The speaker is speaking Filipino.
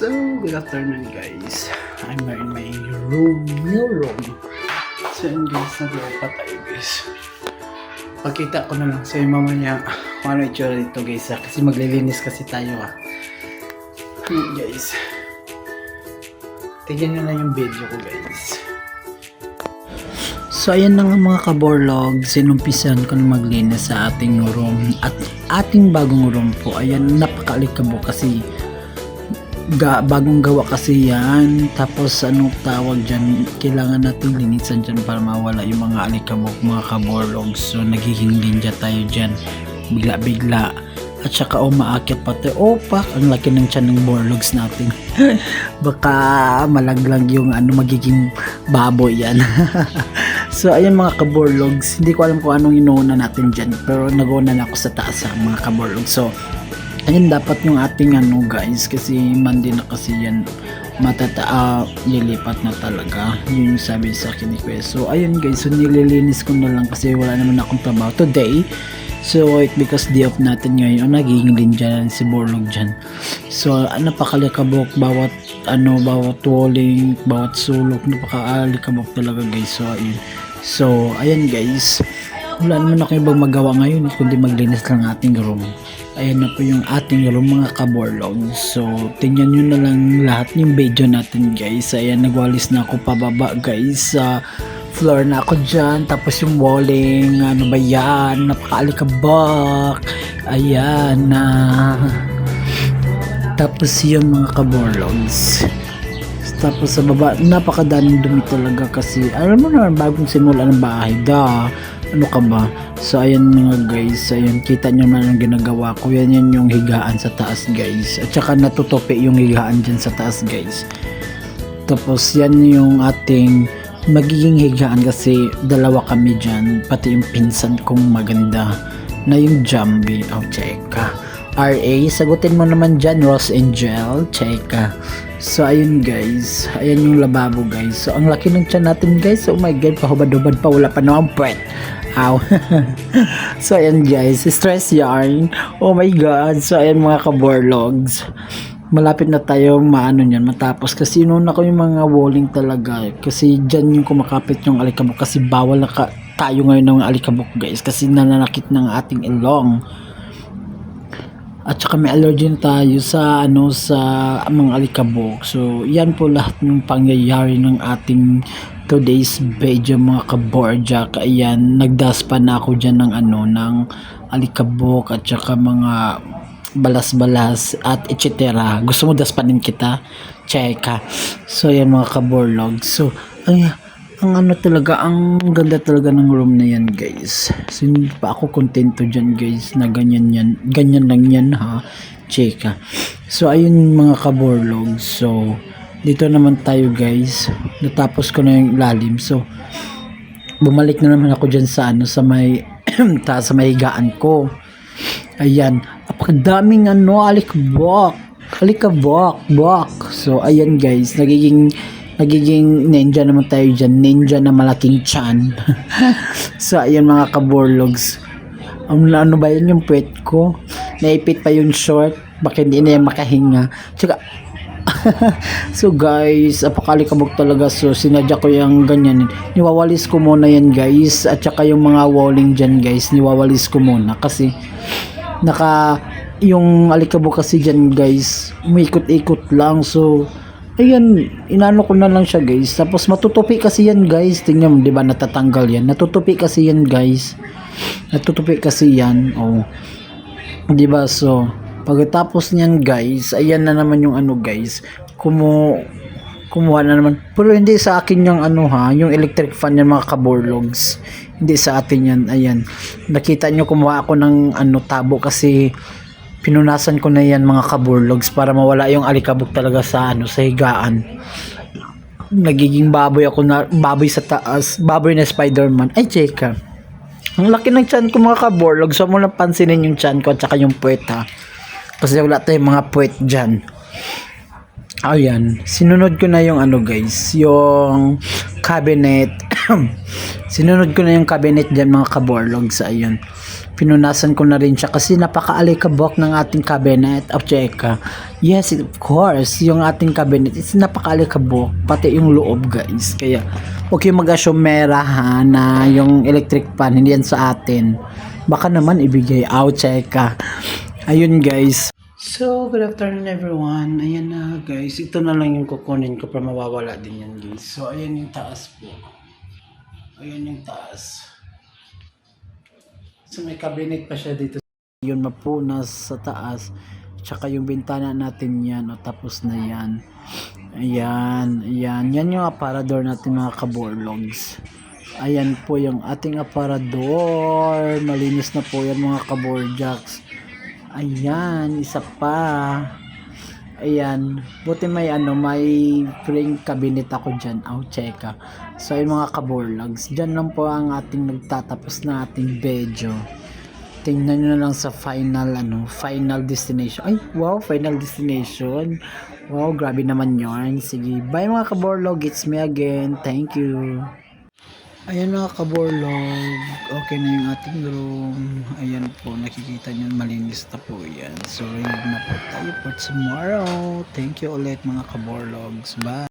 So, good afternoon guys. I'm in my room, new room. So, yun guys, nag-upa tayo guys. Pagkita ko na lang sa'yo mamaya kung ano itsura dito guys kasi maglilinis kasi tayo guys. Tignan nyo na yung video ko guys. So ayan na nga mga kaborlog, sinumpisan ko na maglinis sa ating room at ating bagong room po. Ayan, napakaalikabok kasi bagong gawa kasi yan. Tapos anong tawag dyan, kailangan natin linisan dyan para mawala yung mga alikabok mga kaborlog. So nagiging ninja tayo dyan bigla-bigla. At saka umaakit pati, pak, ang laki ng tiyan ng borlogs natin. Baka malaglag yung magiging baboy yan. So ayun mga kaborlogs, hindi ko alam kung anong inuuna natin dyan, pero nag-una na ako sa taas mga kaborlogs. So ayun dapat yung ating guys, kasi Monday na kasi yan, lilipat na talaga, yun yung sabi sa akin ni Kuya. So ayun guys, so nililinis ko na lang kasi wala naman akong trabaho today. So it because day off natin ngayon, nagiging din dyan si borlog dyan. So napakalikabok bawat bawat walling, bawat sulok, napakalikabok talaga guys. So ayan guys, wala naman ako ibang magawa ngayon kundi maglinis lang ating room. Ayan na po yung ating room mga kaborlog. So tingnan nyo na lang lahat yung video natin guys. Ayan, nagwalis na ako pababa guys, floor na ako dyan, tapos yung walling, ano ba yan, napakaalikabak. Ayan na tapos yung mga kaborlogs. Tapos sa baba, napakadaming dumi talaga kasi alam mo na, bagong simula ng bahay, ano ka ba. So ayan mga guys, ayan, kita nyo na ang ginagawa ko. Yan yung higaan sa taas guys, at saka natutupi yung higaan dyan sa taas guys. Tapos yan yung ating magiging higaan kasi dalawa kami dyan, pati yung pinsan kong maganda na yung Jambi. Cheka RA, sagutin mo naman dyan, Rose Angel, cheka. So ayun guys, ayan yung lababo guys. So ang laki ng tiyan natin guys, oh my god, pahubad-hubad pa, wala pa naman puwet. So ayan guys, stress yarn, oh my god. So ayan mga kaborlogs, malapit na tayo matapos kasi inuna ko yung mga walling talaga kasi dyan yung kumakapit yung alikabok kasi bawal na tayo ngayon ng alikabok guys kasi nananakit ng ating ilong. At saka may allergy na tayo sa sa mga alikabok. So yan po lahat ng pangyayari ng ating today's video mga kaborjak. Ayan, nagdaspa na ako dyan ng ng alikabok at saka mga balas-balas at etc. Gusto mo daspanin kita? Cheka. So yan mga kaborlog. So ang talaga, ang ganda talaga ng room na yan guys. So hindi pa ako kontento dyan guys na ganyan lang yan cheka. So ayun mga kaborlog. So dito naman tayo guys, natapos ko na yung lalim. So bumalik na naman ako dyan sa sa may sa may higaan ko. Ayan, napakadaming alikabok. So ayan guys, nagiging ninja naman tayo dyan, ninja na malaking chan. So ayan mga kaborlogs, ano ba yun yung puwet ko, naipit pa yung short, baka hindi na yan makahinga. Tsaka so guys, apakalikabok talaga. So sinadya ko yung ganyan, niwawalis ko muna yan guys, at saka yung mga walling dyan guys, niwawalis ko muna kasi yung alikabok kasi dyan guys, umikot-ikot lang. So ayan, inano ko na lang siya guys. Tapos matutupi kasi yan guys. Tingnan mo, 'di ba, natatanggal yan. Natutupi kasi yan guys. Oh. 'Di ba? So, pagkatapos niyan guys, ayan na naman yung guys. Kumuha na naman. Pero hindi sa akin yung yung electric fan yan mga kaborlogs. Hindi sa atin yan. Ayan. Nakita nyo, kumuha ako ng tabo kasi pinunasan ko na yan mga kaborlogs para mawala yung alikabok talaga sa sa higaan. Nagiging baboy ako baboy sa taas, baboy na Spider-Man. Ay cheka, ang laki ng tiyan ko mga kaborlogs. So mo lang pansinin yung tiyan ko at saka yung puwet kasi wala tayong mga puwet dyan. Ayan, sinunod ko na yung guys, yung cabinet. Sinunod ko na yung cabinet dyan mga kaborlogs. Ayan, Pinunasan ko na rin siya kasi napaka-alikabok ng ating cabinet. Oh, cheka. Yes, of course. Yung ating cabinet is napaka-alikabok. Pati yung loob, guys. Kaya, huwag kayong mag-asyomera ha na yung electric fan, hindi yan sa atin. Baka naman ibigay. Oh, cheka. Ayun, guys. So, good afternoon everyone. Ayan na, guys. Ito na lang yung kukunin ko para mawawala din yan, guys. So, ayan yung taas po. Ayan yung taas. So may cabinet pa siya dito. Yun mapunas sa taas. Tsaka yung bintana natin yan. O, tapos na yan. Ayan. Ayan. Yan yung aparador natin mga kaborlogs. Ayan po yung ating aparador. Malinis na po yan mga kaborjaks. Ayan. Isa pa. Ayan. Buti may may frame cabinet ako dyan. Oh, cheka. So, yung mga kaborlogs. Dyan lang po ang ating nagtatapos na ating video. Tingnan nyo na lang sa final destination. Ay, wow, final destination. Wow, grabe naman yarn. Sige, bye mga kaborlog. It's me again. Thank you. Ayan mga kaborlog. Okay na yung ating room. Ayan po, nakikita nyo, malinis na po yan. So, ready na po tayo for tomorrow. Thank you ulit mga kaborlogs. Bye.